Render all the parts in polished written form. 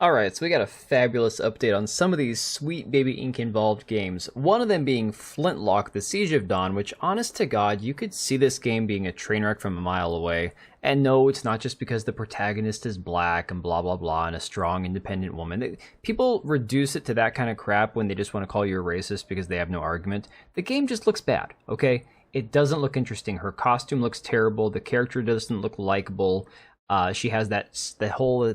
Alright, so we got a fabulous update on some of these Sweet Baby Ink involved games. One of them being Flintlock, The Siege of Dawn, which, honest to God, you could see this game being a train wreck from a mile away. And no, it's not just because the protagonist is black and blah blah blah and a strong, independent woman. People reduce it to that kind of crap when they just want to call you a racist because they have no argument. The game just looks bad, okay? It doesn't look interesting. Her costume looks terrible. The character doesn't look likable. She has the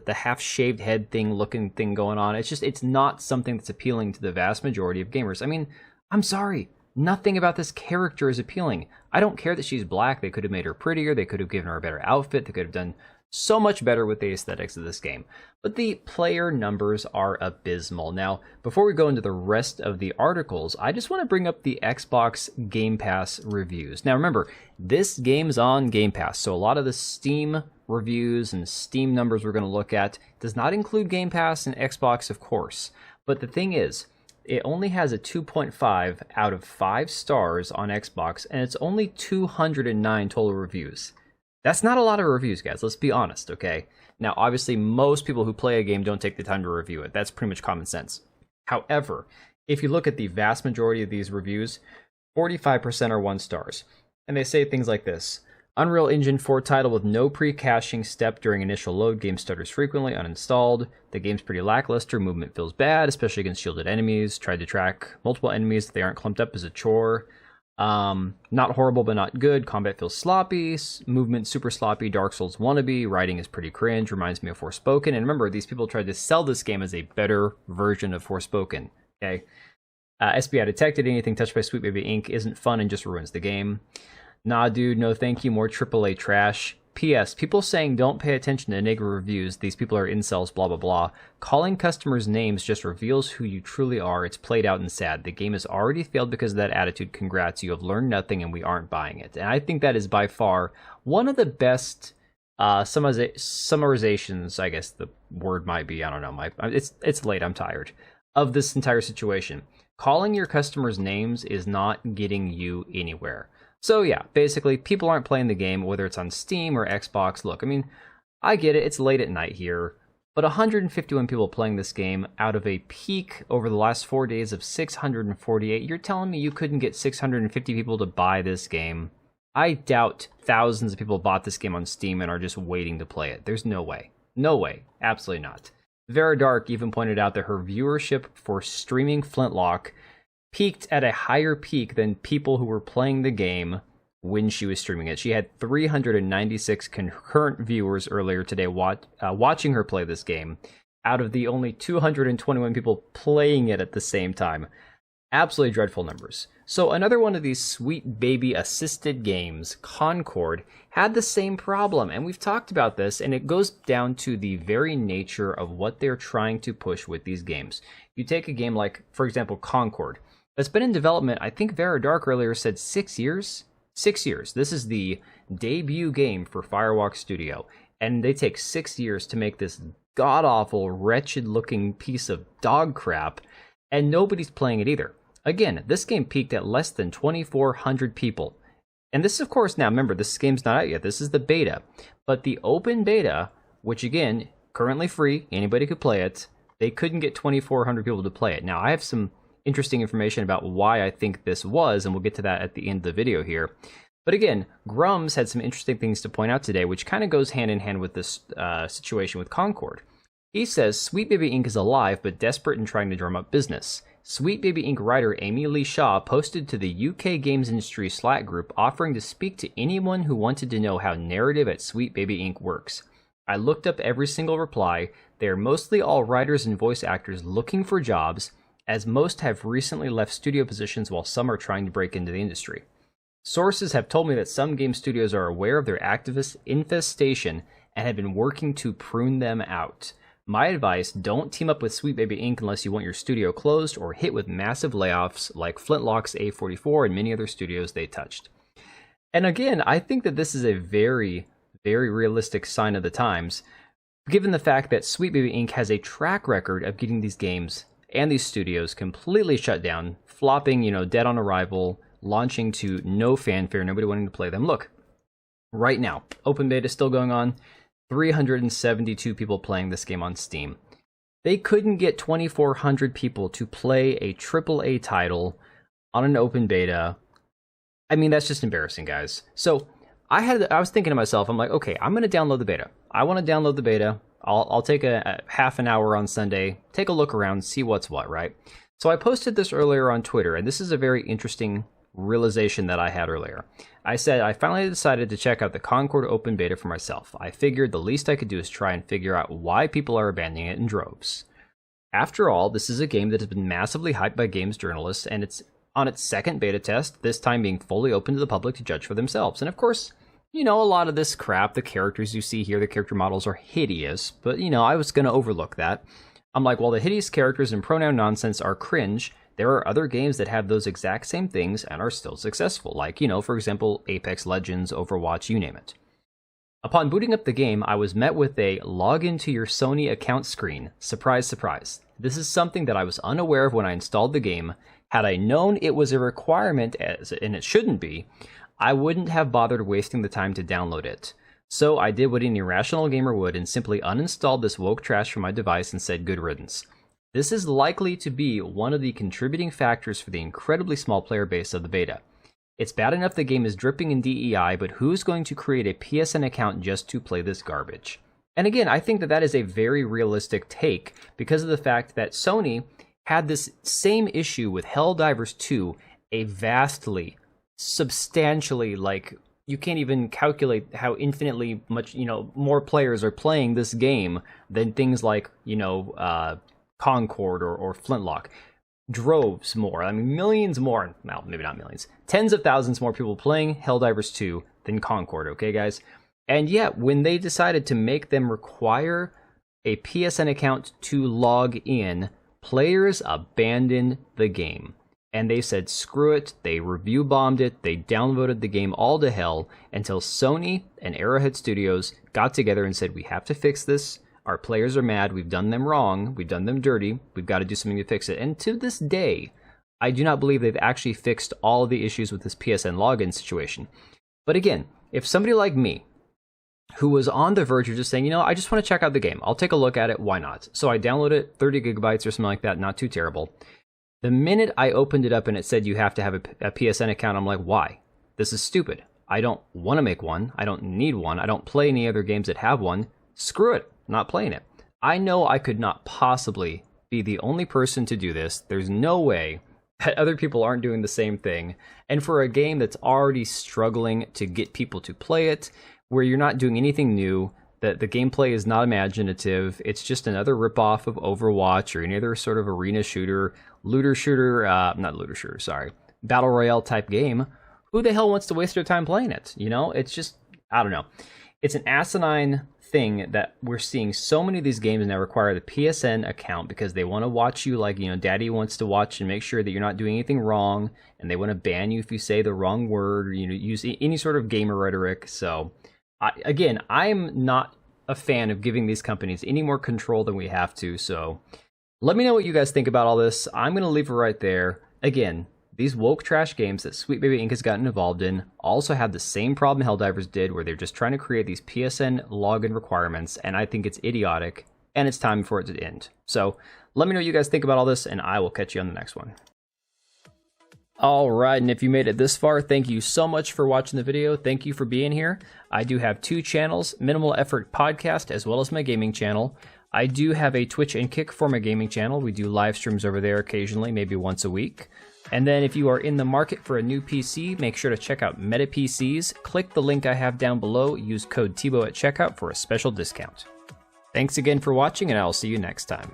half shaved head looking thing going on. It's not something that's appealing to the vast majority of gamers. I mean, I'm sorry. Nothing about this character is appealing. I don't care that she's black. They could have made her prettier. They could have given her a better outfit. They could have done so much better with the aesthetics of this game. But the player numbers are abysmal. Now, before we go into the rest of the articles, I just want to bring up the Xbox Game Pass reviews. Now, remember, this game's on Game Pass, so a lot of the Steam reviews and Steam numbers we're going to look at does not include Game Pass and Xbox, of course. But the thing is, it only has a 2.5 out of 5 stars on Xbox, and it's only 209 total reviews. That's not a lot of reviews, guys. Let's be honest, okay? Now, obviously, most people who play a game don't take the time to review it. That's pretty much common sense. However, if you look at the vast majority of these reviews, 45% are 1 stars. And they say things like this. Unreal Engine 4 title with no pre-caching step during initial load. Game stutters frequently, uninstalled. The game's pretty lackluster. Movement feels bad, especially against shielded enemies. Tried to track multiple enemies if they aren't clumped up as a chore. Not horrible, but not good. Combat feels sloppy. Movement super sloppy. Dark Souls wannabe. Writing is pretty cringe. Reminds me of Forspoken. And remember, these people tried to sell this game as a better version of Forspoken. Okay. SBI detected anything touched by Sweet Baby Ink isn't fun and just ruins the game. Nah, dude, no thank you. More AAA trash. P.S. People saying don't pay attention to negative reviews. These people are incels, blah, blah, blah. Calling customers names just reveals who you truly are. It's played out and sad. The game has already failed because of that attitude. Congrats, you have learned nothing and we aren't buying it. And I think that is by far one of the best summarizations, I guess the word might be, I don't know. It's late, I'm tired, of this entire situation. Calling your customers names is not getting you anywhere. So yeah, basically, people aren't playing the game, whether it's on Steam or Xbox. Look, I mean, I get it, it's late at night here, but 151 people playing this game out of a peak over the last 4 days of 648. You're telling me you couldn't get 650 people to buy this game? I doubt thousands of people bought this game on Steam and are just waiting to play it. There's no way. No way. Absolutely not. Vera Dark even pointed out that her viewership for streaming Flintlock peaked at a higher peak than people who were playing the game when she was streaming it. She had 396 concurrent viewers earlier today watching her play this game, out of the only 221 people playing it at the same time. Absolutely dreadful numbers. So another one of these Sweet Baby assisted games, Concord, had the same problem, and we've talked about this, and it goes down to the very nature of what they're trying to push with these games. You take a game like, for example, Concord. It's been in development, I think Vera Dark earlier said 6 years? 6 years. This is the debut game for Firewalk Studio, and they take 6 years to make this god-awful, wretched-looking piece of dog crap, and nobody's playing it either. Again, this game peaked at less than 2,400 people. And this, of course, now remember, this game's not out yet. This is the beta. But the open beta, which again, currently free, anybody could play it, they couldn't get 2,400 people to play it. Now, I have some interesting information about why I think this was, and we'll get to that at the end of the video here. But again, Grums had some interesting things to point out today, which kind of goes hand in hand with this situation with Concord. He says, Sweet Baby Inc. is alive, but desperate and trying to drum up business. Sweet Baby Inc. writer Amy Lee Shaw posted to the UK games industry Slack group offering to speak to anyone who wanted to know how narrative at Sweet Baby Inc. works. I looked up every single reply. They are mostly all writers and voice actors looking for jobs, as most have recently left studio positions while some are trying to break into the industry. Sources have told me that some game studios are aware of their activist infestation and have been working to prune them out. My advice, don't team up with Sweet Baby Inc. unless you want your studio closed or hit with massive layoffs like Flintlock's A44 and many other studios they touched. And again, I think that this is a very, very realistic sign of the times, given the fact that Sweet Baby Inc. has a track record of getting these games and these studios completely shut down, flopping, dead on arrival, launching to no fanfare, nobody wanting to play them. Look, right now, open beta is still going on, 372 people playing this game on Steam. They couldn't get 2,400 people to play a AAA title on an open beta. I mean, that's just embarrassing, guys. So I was thinking to myself, I'm like, okay, I'm going to download the beta. I want to download the beta. I'll take a half an hour on Sunday, take a look around, see what's what, right? So I posted this earlier on Twitter, and this is a very interesting realization that I had earlier. I said I finally decided to check out the Concord open beta for myself. I figured the least I could do is try and figure out why people are abandoning it in droves. After all, this is a game that has been massively hyped by games journalists, and it's on its second beta test, this time being fully open to the public to judge for themselves. And of course, you know, a lot of this crap, the characters you see here, the character models are hideous, but you know, I was going to overlook that. I'm like, well, the hideous characters and pronoun nonsense are cringe. There are other games that have those exact same things and are still successful, like, you know, for example, Apex Legends, Overwatch, you name it. Upon booting up the game, I was met with a log into your Sony account screen. Surprise, surprise. This is something that I was unaware of when I installed the game. Had I known it was a requirement, and it shouldn't be, I wouldn't have bothered wasting the time to download it. So I did what any rational gamer would and simply uninstalled this woke trash from my device and said good riddance. This is likely to be one of the contributing factors for the incredibly small player base of the beta. It's bad enough the game is dripping in DEI, but who's going to create a PSN account just to play this garbage? And again, I think that is a very realistic take because of the fact that Sony had this same issue with Helldivers 2, a vastly, substantially, like, you can't even calculate how infinitely much, you know, more players are playing this game than things like, you know, Concord or Flintlock. Droves more. I mean, millions more. Well, maybe not millions. Tens of thousands more people playing Helldivers 2 than Concord, okay, guys? And yet, when they decided to make them require a PSN account to log in, players abandoned the game. And they said, screw it, they review bombed it, they downvoted the game all to hell, until Sony and Arrowhead Studios got together and said, we have to fix this. Our players are mad, we've done them wrong, we've done them dirty, we've got to do something to fix it. And to this day, I do not believe they've actually fixed all of the issues with this PSN login situation. But again, if somebody like me, who was on the verge of just saying, you know, I just want to check out the game, I'll take a look at it, why not? So I downloaded it, 30 gigabytes or something like that, not too terrible. The minute I opened it up and it said you have to have a PSN account, I'm like, why? This is stupid. I don't want to make one. I don't need one. I don't play any other games that have one. Screw it. I'm not playing it. I know I could not possibly be the only person to do this. There's no way that other people aren't doing the same thing. And for a game that's already struggling to get people to play it, where you're not doing anything new, that the gameplay is not imaginative, it's just another ripoff of Overwatch or any other sort of arena shooter, battle royale type game, who the hell wants to waste their time playing it? You know, it's just, I don't know. It's an asinine thing that we're seeing so many of these games now require the PSN account because they want to watch you like, you know, daddy wants to watch and make sure that you're not doing anything wrong, and they want to ban you if you say the wrong word or, you know, use any sort of gamer rhetoric. So I'm not a fan of giving these companies any more control than we have to. So let me know what you guys think about all this. I'm going to leave it right there. Again, these woke trash games that Sweet Baby Inc. has gotten involved in also have the same problem Helldivers did, where they're just trying to create these PSN login requirements, and I think it's idiotic, and it's time for it to end. So let me know what you guys think about all this, and I will catch you on the next one. All right, and if you made it this far, thank you so much for watching the video. Thank you for being here. I do have two channels, Minimal Effort Podcast, as well as my gaming channel. I do have a Twitch and Kick for my gaming channel. We do live streams over there occasionally, maybe once a week. And then if you are in the market for a new PC, make sure to check out Meta PCs. Click the link I have down below. Use code TBO at checkout for a special discount. Thanks again for watching, and I'll see you next time.